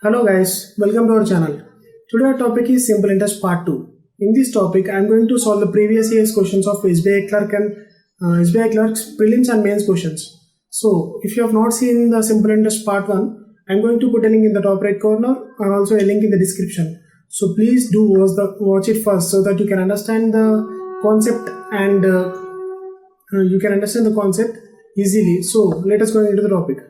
Hello guys, welcome to our channel. Today our topic is simple interest part 2. In this topic, I am going to solve the previous year's questions of SBI Clerk and SBI Clerk's prelims and mains questions. So, if you have not seen the simple interest part 1, I am going to put a link in the top right corner and also a link in the description. So, please do watch it first so that you can understand the concept and easily. So, let us go into the topic.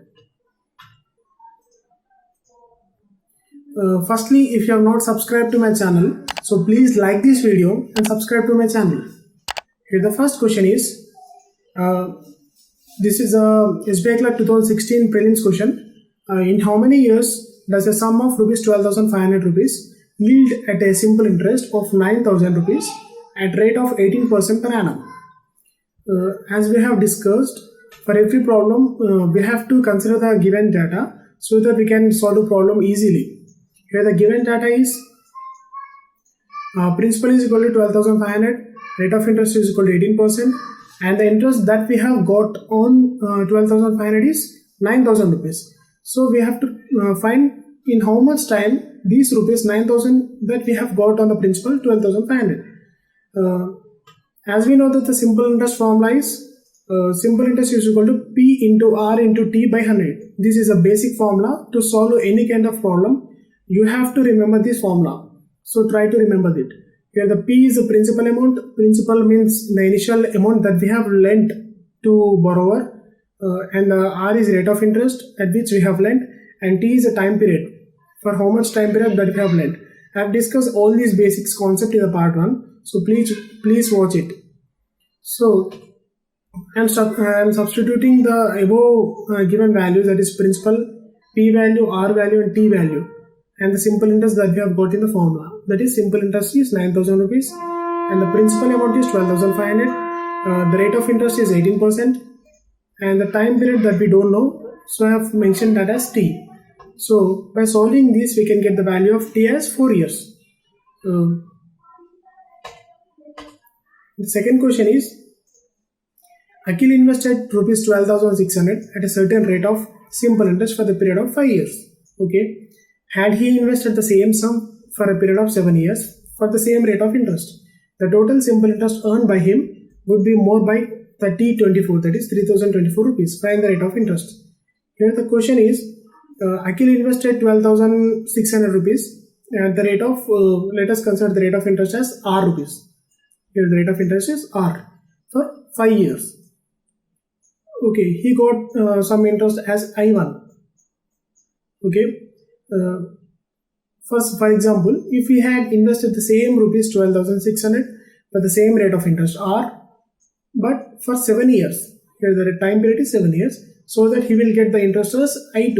Firstly, if you have not subscribed to my channel, so please like this video and subscribe to my channel. Here the first question is, this is a SBI Clerk 2016 prelims question. In how many years does a sum of rupees 12,500 rupees yield at a simple interest of 9,000 rupees at rate of 18% per annum? As we have discussed, for every problem we have to consider the given data so that we can solve the problem easily. Here the given data is principal is equal to 12,500, rate of interest is equal to 18%, and the interest that we have got on 12,500 is 9,000 rupees. So we have to find in how much time these rupees 9,000 that we have got on the principal 12,500. As we know that the simple interest formula is simple interest is equal to P into R into T by 100. This is a basic formula to solve any kind of problem. You have to remember this formula. So try to remember it. Here the P is the principal amount. Principal means the initial amount that we have lent to borrower, and the R is rate of interest at which we have lent, and T is the time period, for how much time period that we have lent. I have discussed all these basics concept in the part 1. So please watch it. So I am substituting the above given values, that is principal, P value, R value and T value, and the simple interest that we have got in the formula. That is simple interest is 9,000 rupees and the principal amount is 12,500. The rate of interest is 18% and the time period that we don't know, so I have mentioned that as T. So by solving this we can get the value of T as 4 years. The second question is, Akhil invested rupees 12,600 at a certain rate of simple interest for the period of 5 years. Okay. Had he invested the same sum for a period of 7 years for the same rate of interest, the total simple interest earned by him would be more by 3024, that is 3,024 rupees. Find the rate of interest. Here the question is, Akhil invested 12,600 rupees at the rate of, let us consider the rate of interest as R rupees. Here the rate of interest is R for 5 years. Okay, he got some interest as I1. Okay. First, for example, if we had invested the same rupees 12,600 for the same rate of interest R, but for 7 years, here the time period is 7 years, so that he will get the interest as I2.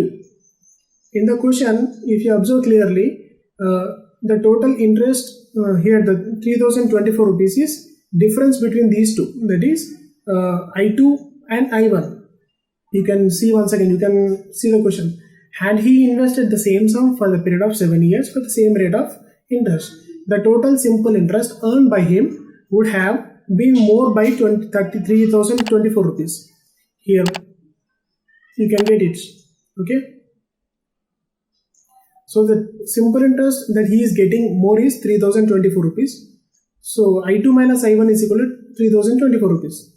In the question, if you observe clearly, the total interest here, the 3,024 rupees is difference between these two, that is I2 and I1. You can see once again, you can see the question. Had he invested the same sum for the period of 7 years for the same rate of interest, the total simple interest earned by him would have been more by 33,024 rupees. Here you can get it. Okay. So the simple interest that he is getting more is 3,024 rupees. So I2 minus I1 is equal to 3,024 rupees.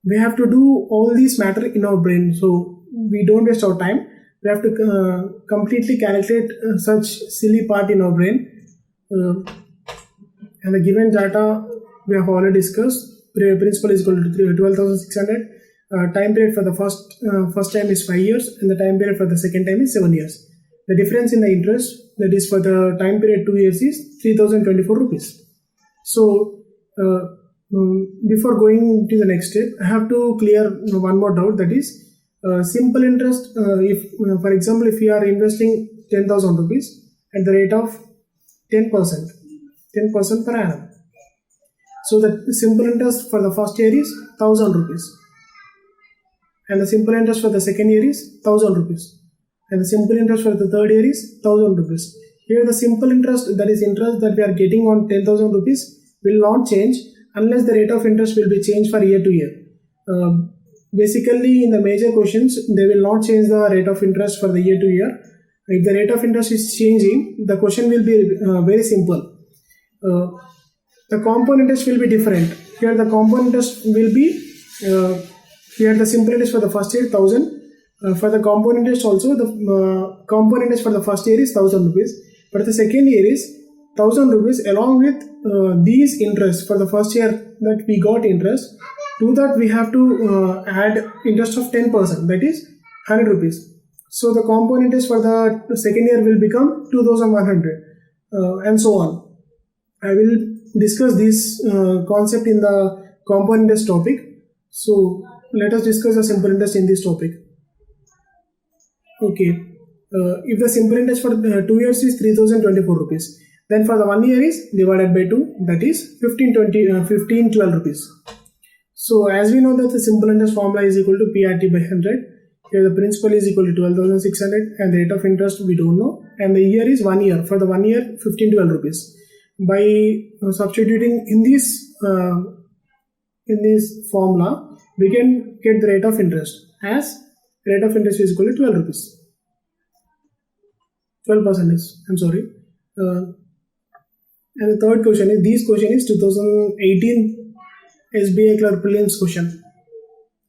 We have to do all these matter in our brain, so we don't waste our time. We have to completely calculate such silly part in our brain. And the given data we have already discussed. Principal is equal to 12,600. Time period for the first time is 5 years and the time period for the second time is 7 years. The difference in the interest, that is for the time period 2 years, is 3,024 rupees. So before going to the next step, I have to clear one more doubt, that is simple interest. If for example, if you are investing 10,000 rupees at the rate of 10% per annum, so the simple interest for the first year is 1,000 rupees and the simple interest for the second year is 1,000 rupees and the simple interest for the third year is 1,000 rupees. Here the simple interest, that is interest that we are getting on 10,000 rupees, will not change unless the rate of interest will be changed for year to year. Basically, in the major questions, they will not change the rate of interest for the year to year. if the rate of interest is changing, the question will be very simple. The compound interest will be different. Here the compound interest will be, here the simple interest for the first year 1000. For the compound interest also, the compound interest for the first year is 1000 rupees. But the second year is 1000 rupees along with these interest for the first year that we got interest. To that we have to add interest of 10%, that is 100 rupees. So the compound interest for the second year will become 2100 and so on. I will discuss this concept in the compound interest topic. So let us discuss the simple interest in this topic. Okay, if the simple interest for 2 years is 3024 rupees, then for the 1 year is divided by 2, that is 1512 rupees. So as we know that the simple interest formula is equal to PRT by 100. Here the principal is equal to 12,600 and the rate of interest we don't know, and the year is 1 year. For the 1 year 1512 rupees. By substituting in this formula, we can get the rate of interest as rate of interest is equal to 12 rupees. 12%, I'm sorry. And the third question is, this question is 2018 SBI Clerk Prelims question.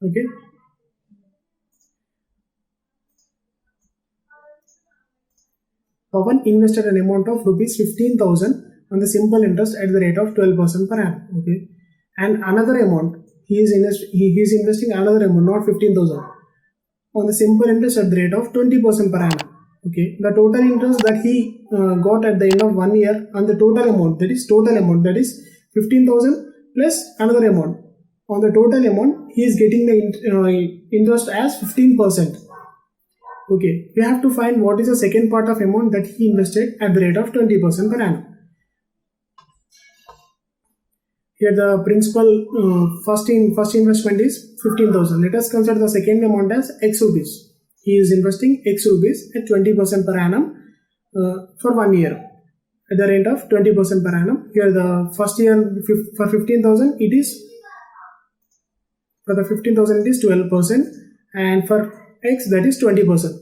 Okay. Pawan invested an amount of rupees 15,000 on the simple interest at the rate of 12% per annum. Okay. And another amount, he is investing another amount, not 15,000, on the simple interest at the rate of 20% per annum. Okay, the total interest that he got at the end of 1 year on the total amount, that is 15,000 plus another amount. On the total amount, he is getting the interest as 15%. Okay, we have to find what is the second part of amount that he invested at the rate of 20% per annum. Here the principal first investment is 15,000. Let us consider the second amount as X rupees. He is investing X rupees at 20% per annum for 1 year at the rate of 20% per annum. Here the first year for 15,000 it is, for the 15,000 it is 12%, and for X that is 20%.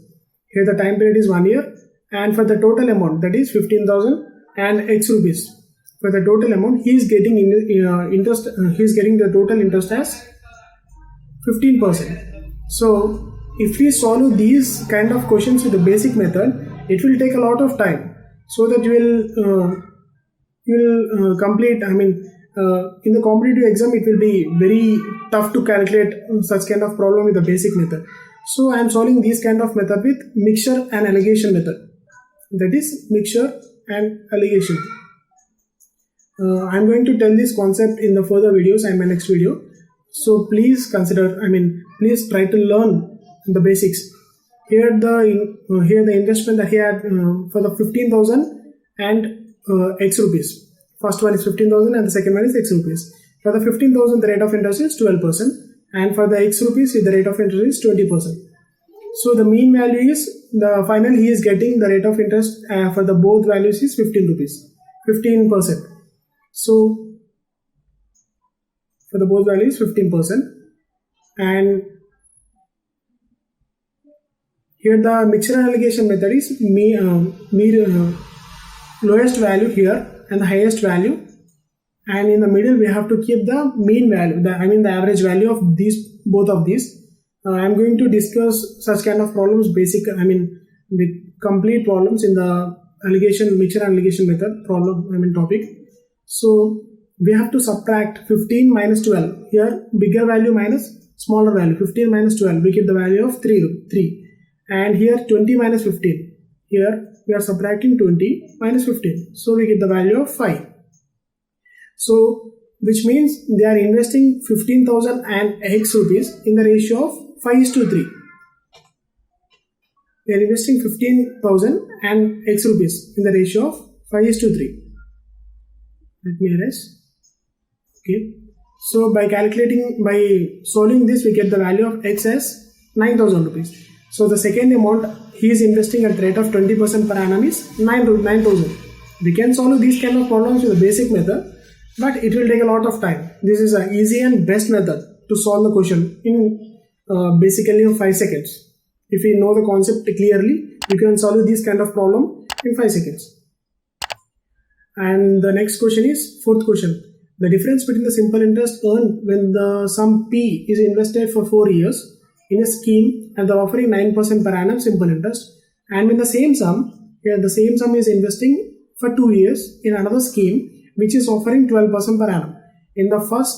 Here the time period is 1 year, and for the total amount, that is 15,000 and X rupees. For the total amount, he is getting interest. He is getting the total interest as 15%. So if we solve these kind of questions with the basic method, it will take a lot of time. So that you will complete. I mean, in the competitive exam, it will be very tough to calculate such kind of problem with the basic method. So I am solving this kind of method with mixture and alligation method. That is mixture and alligation. I am going to tell this concept in the further videos in my next video. So please consider. I mean, please try to learn the basics. Here the investment that he had for the 15,000 and X rupees. First one is 15,000 and the second one is X rupees. For the 15,000 the rate of interest is 12%, and for the X rupees the rate of interest is 20%. So the mean value is, the final he is getting the rate of interest for the both values is 15%. So for the both values 15%, and here the mixture and alligation method is lowest value here and the highest value, and in the middle we have to keep the mean value, the average value of both of these. I am going to discuss such kind of problems, with complete problems in the mixture and alligation method topic. So we have to subtract 15 minus 12. Here bigger value minus smaller value. 15 minus 12, we get the value of 3. And here 20 minus 15. Here we are subtracting 20 minus 15. So we get the value of 5. So which means they are investing 15,000 and X rupees in the ratio of 5:3. They are investing 15,000 and X rupees in the ratio of 5:3. Let me erase. Okay. So by solving this, we get the value of X as 9,000 rupees. So the second amount he is investing at the rate of 20% per annum is 9,000. We can solve these kind of problems with the basic method, but it will take a lot of time. This is an easy and best method to solve the question in basically 5 seconds. If you know the concept clearly, you can solve this kind of problem in 5 seconds. And the next question is fourth question. The difference between the simple interest earned when the sum P is invested for 4 years in a scheme and they're offering 9% per annum simple interest, and when the same sum is investing for 2 years in another scheme which is offering 12% per annum. In the first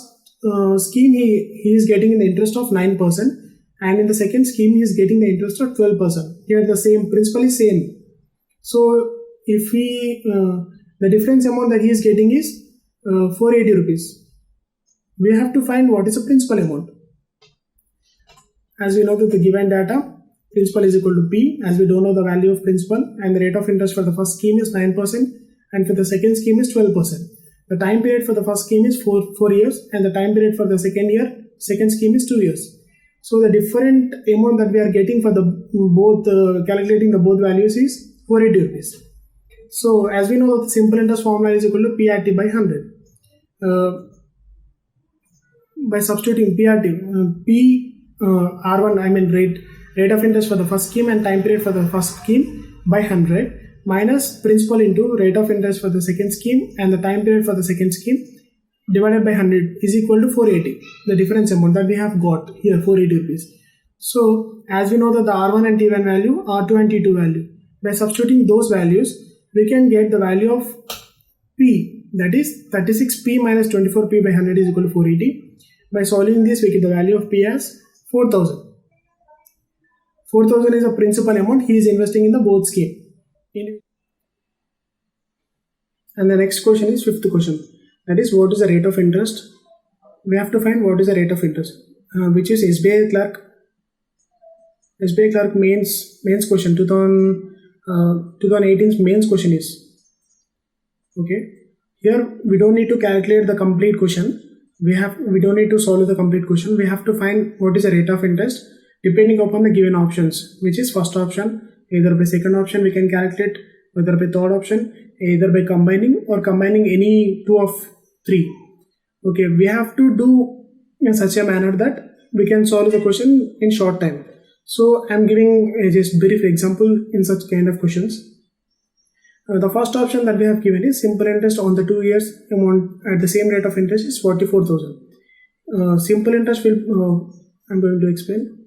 scheme he is getting the interest of 9%, and in the second scheme he is getting the interest of 12%. Here the same principal is same. So if the difference amount that he is getting is 480 rupees. We have to find what is the principal amount. As we know that the given data, principal is equal to P, as we don't know the value of principal, and the rate of interest for the first scheme is 9% and for the second scheme is 12%. The time period for the first scheme is 4 years and the time period for the second scheme is 2 years. So the different amount that we are getting for the calculating the both values is 480 rupees. So as we know, the simple interest formula is equal to PRT by 100. By substituting PRT, R1 rate of interest for the first scheme and time period for the first scheme by 100 minus principal into rate of interest for the second scheme and the time period for the second scheme divided by 100 is equal to 480. The difference amount that we have got here, 480 rupees. So as we know that the R1 and T1 value, R2 and T2 value, by substituting those values, we can get the value of P, that is 36P minus 24P by 100 is equal to 480. By solving this, we get the value of P as 4,000. 4,000 is a principal amount he is investing in the both scheme. And the next question is fifth question. That is, what is the rate of interest? We have to find what is the rate of interest, which is SBI Clerk mains question 2018's mains question is. Okay, here we don't need to calculate the complete question. We don't need to solve the complete question. We have to find what is the rate of interest depending upon the given options, which is first option, either by second option we can calculate, whether by third option, either by combining any two of three. Okay, we have to do in such a manner that we can solve the question in short time. So I am giving a just brief example in such kind of questions. The first option that we have given is simple interest on the 2 years amount at the same rate of interest is 44,000. Simple interest will, I'm going to explain.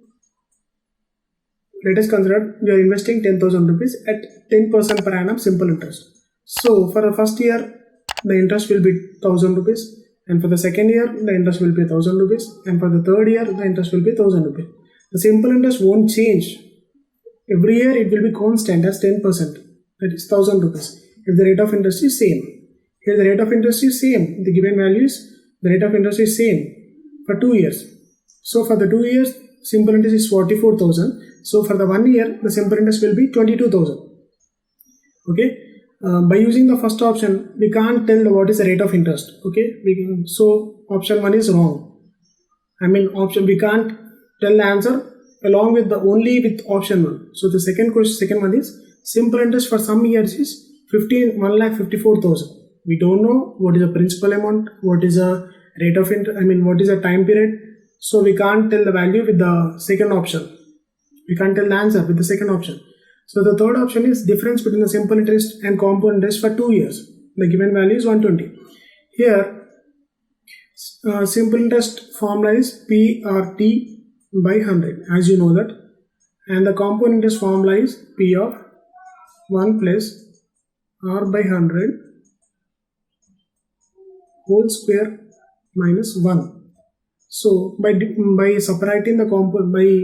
Let us consider we are investing 10,000 rupees at 10% per annum simple interest. So for the first year, the interest will be 1,000 rupees, and for the second year, the interest will be 1,000 rupees, and for the third year, the interest will be 1,000 rupees. The simple interest won't change. Every year it will be constant as 10%, that is 1,000 rupees. If the rate of interest is same. Here the rate of interest is same. The given values, the rate of interest is same for 2 years. So for the 2 years, simple interest is 44,000. So for the 1 year, the simple interest will be 22,000. Okay. By using the first option, we can't tell what is the rate of interest. Okay. So option 1 is wrong. We can't tell the answer along with only with option 1. So the second one is simple interest for some years is 1,54,000. We don't know what is the principal amount, what is the rate of interest, what is the time period. So we can't tell the value with the second option. We can't tell the answer with the second option. So the third option is difference between the simple interest and compound interest for 2 years. The given value is 120. Here, simple interest formula is PRT by 100, as you know that. And the compound interest formula is P of 1 plus R by 100 whole square minus 1. So by subtracting the compound, by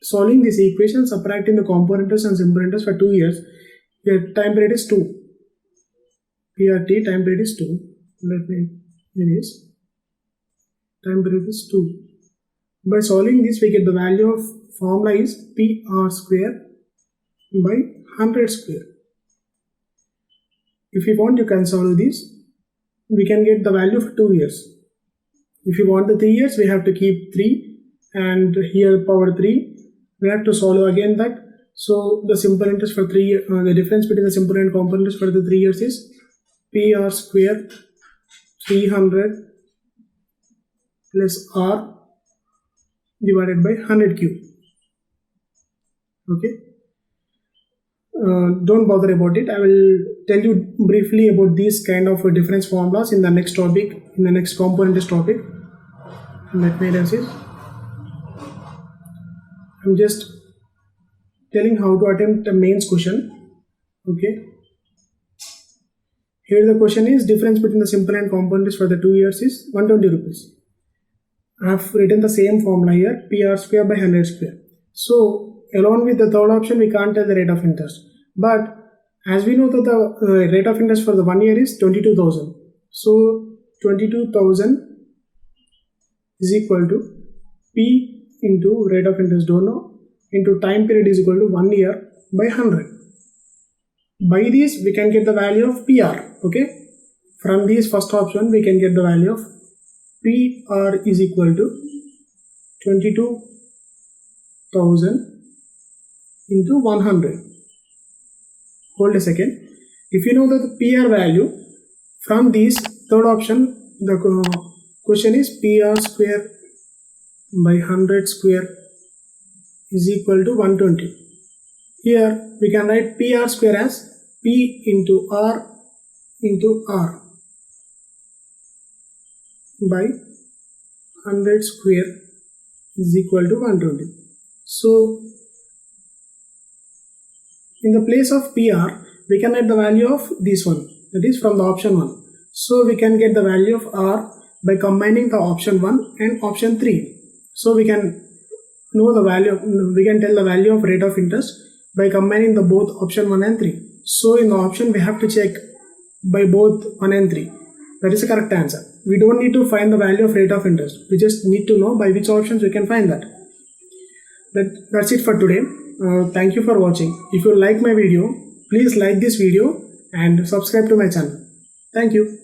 solving this equation, subtracting the compound interest and simple interest for 2 years, here time period is 2. PRT time period is 2. Let me erase. Time period is 2. By solving this, we get the value of formula is PR square by 100 square. If you want, you can solve this. We can get the value for 2 years. If you want the 3 years, we have to keep 3 and here power 3. We have to solve again that. So the simple interest for 3 years, the difference between the simple and compound interest for the 3 years is PR square 300 plus R divided by 100 cube. Okay, don't bother about it. I will tell you briefly about these kind of difference formulas in the next topic, in the next component topic. Let me erase it. I'm just telling how to attempt a mains question. Okay, here the question is difference between the simple and compound interest for the 2 years is 120 rupees. I have written the same formula here, PR square by 100 square. So along with the third option, we can't tell the rate of interest. But as we know that the rate of interest for the 1 year is 22,000. So 22,000 is equal to P into rate of interest, don't know, into time period is equal to 1 year by 100. By this, we can get the value of PR. Okay, from this first option, we can get the value of PR is equal to 22,000 into 100. Hold a second. If you know that the PR value, from this third option, the question is PR square by 100 square is equal to 120. Here we can write PR square as P into R by 100 square is equal to 120. So in the place of PR, we can write the value of this one, that is from the option 1. So we can get the value of R by combining the option 1 and option 3. So we can know the value, we can tell the value of rate of interest by combining the both option 1 and 3. So in the option we have to check by both 1 and 3. That is the correct answer. We don't need to find the value of rate of interest. We just need to know by which options we can find that. That's it for today. Thank you for watching. If you like my video, please like this video and subscribe to my channel. Thank you.